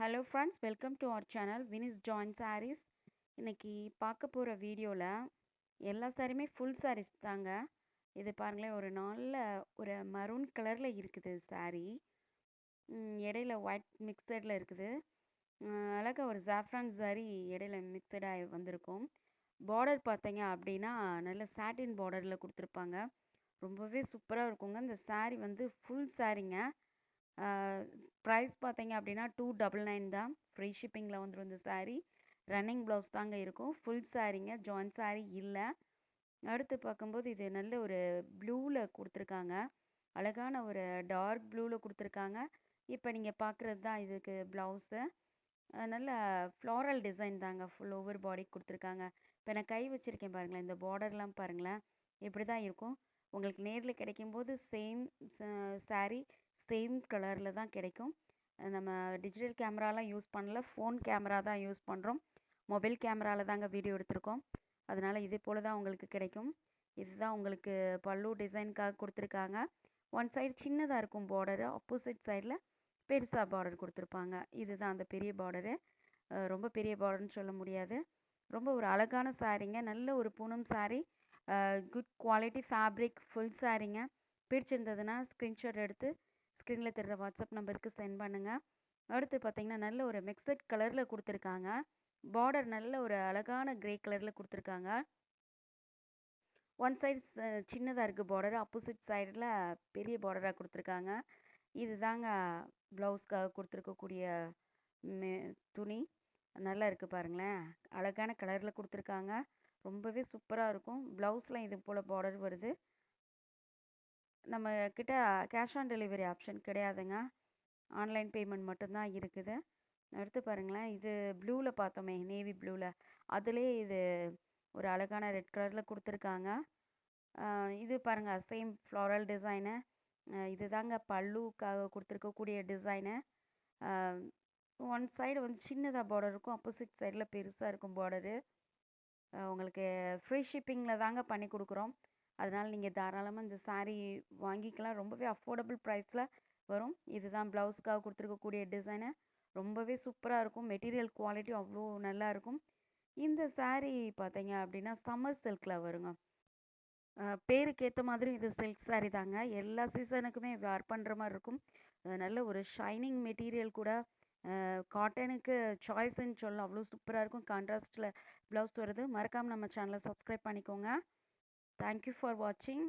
Hello friends, welcome to our channel வினிஸ் ஜாயின் சாரீஸ். இன்னைக்கு பார்க்க போகிற வீடியோவில் எல்லா சாரியுமே ஃபுல் சாரீஸ் தாங்க. இது பாருங்களேன், ஒரு மரூன் கலரில் இருக்குது சாரீ. இடையில ஒயிட் மிக்சடில் இருக்குது. அழகாக ஒரு ஜாஃப்ரான் சாரி இடையில மிக்சடாகி வந்திருக்கும். பார்டர் பார்த்தீங்க அப்படின்னா நல்ல சாட்டின் பார்டரில் கொடுத்துருப்பாங்க. ரொம்பவே சூப்பராக இருக்குங்க. இந்த சாரீ வந்து ஃபுல் சாரீங்க. ப்ரைஸ் பார்த்தீங்க அப்படின்னா 299 தான். ஃப்ரீ ஷிப்பிங்கில் வந்துடும் இந்த சாரீ. ரன்னிங் ப்ளவுஸ் தாங்க இருக்கும். ஃபுல் சாரீங்க, ஜாயின் சாரீ இல்லை. அடுத்து பார்க்கும்போது இது நல்ல ஒரு ப்ளூவில் கொடுத்துருக்காங்க. அழகான ஒரு டார்க் ப்ளூவில் கொடுத்துருக்காங்க. இப்போ நீங்கள் பார்க்குறது தான் இதுக்கு ப்ளவுஸு. நல்ல ஃப்ளாரல் டிசைன் தாங்க, ஃபுல் ஓவர் பாடி கொடுத்துருக்காங்க. இப்போ நான் கை வச்சுருக்கேன் பாருங்களேன், இந்த பார்டர்லாம் பாருங்களேன், இப்படி தான் இருக்கும். உங்களுக்கு நேரில் கிடைக்கும்போது சேம் சாரீ சேம் கலரில் தான் கிடைக்கும். நம்ம டிஜிட்டல் கேமராலாம் யூஸ் பண்ணல, ஃபோன் கேமரா தான் யூஸ் பண்ணுறோம். மொபைல் கேமராவில் தாங்க வீடியோ எடுத்திருக்கோம். அதனால் இதே போல் தான் உங்களுக்கு கிடைக்கும். இதுதான் உங்களுக்கு பல்லு டிசைனுக்காக கொடுத்துருக்காங்க. ஒன் சைடு சின்னதாக இருக்கும் பார்டரு, ஆப்போசிட் சைடில் பெருசாக பார்டர் கொடுத்துருப்பாங்க. இதுதான் அந்த பெரிய பார்டரு. ரொம்ப பெரிய பார்டர்னு சொல்ல முடியாது. ரொம்ப ஒரு அழகான சாரீங்க. நல்ல ஒரு Poonam sari. Good quality fabric, full சாரீங்க. பிடிச்சிருந்ததுன்னா ஸ்க்ரீன்ஷாட் எடுத்து ஸ்க்ரீனில் தெரிகிற வாட்ஸ்அப் நம்பருக்கு சென்ட் பண்ணுங்கள். அடுத்து பார்த்தீங்கன்னா நல்ல ஒரு மிக்சட் கலரில் கொடுத்துருக்காங்க. பார்டர் நல்ல ஒரு அழகான கிரே கலரில் கொடுத்துருக்காங்க. ஒன் சைடு சின்னதாக இருக்குது பார்டர், ஆப்போசிட் சைடில் பெரிய பார்டராக கொடுத்துருக்காங்க. இது தாங்க ப்ளவுஸ்க்காக கொடுத்துருக்கக்கூடிய துணி. நல்லா இருக்குது பாருங்களேன், அழகான கலரில் கொடுத்துருக்காங்க. ரொம்பவே சூப்பராக இருக்கும். ப்ளவுஸில் இது போல் பார்டர் வருது. நம்ம கிட்ட கேஷ் ஆன் டெலிவரி ஆப்ஷன் கிடையாதுங்க. ஆன்லைன் பேமெண்ட் மட்டும்தான் இருக்குது. எடுத்து பாருங்களேன், இது ப்ளூவில் பார்த்தோமே, நேவி ப்ளூவில், அதுலேயே இது ஒரு அழகான ரெட் கலரில் கொடுத்துருக்காங்க. இது பாருங்கள், சேம் ஃப்ளாரல் டிசைனு. இது தாங்க பல்லுக்காக கொடுத்துருக்கக்கூடிய டிசைனு. ஒன் சைடு வந்து சின்னதாக பார்டர் இருக்கும், ஆப்போசிட் சைடில் பெருசாக இருக்கும் பார்டரு. உங்களுக்கு ஃப்ரீ ஷிப்பிங்கில் தாங்க பண்ணி கொடுக்குறோம். அதனால் நீங்கள் தாராளமாக இந்த சாரீ வாங்கிக்கலாம். ரொம்பவே அஃபோர்டபுள் ப்ரைஸில் வரும். இதுதான் ப்ளவுஸ்க்காக கொடுத்துருக்கக்கூடிய டிசைனு. ரொம்பவே சூப்பராக இருக்கும். மெட்டீரியல் குவாலிட்டி அவ்வளோ நல்லா இருக்கும். இந்த சாரீ பார்த்தீங்க அப்படின்னா சம்மர் சில்கில் வருங்க. பேருக்கு ஏற்ற மாதிரி இது சில்க் சாரீ தாங்க. எல்லா சீசனுக்குமே வேர் பண்ணுற மாதிரி இருக்கும். நல்ல ஒரு ஷைனிங் மெட்டீரியல் கூட. காட்டனுக்கு சாய்ஸ்ன்னு சொல்லலாம், அவ்வளோ சூப்பராக இருக்கும். கான்ட்ராஸ்டில் ப்ளவுஸ் வருது. மறக்காமல் நம்ம சேனலை சப்ஸ்கிரைப் பண்ணிக்கோங்க. தேங்க்யூ ஃபார் வாட்சிங்.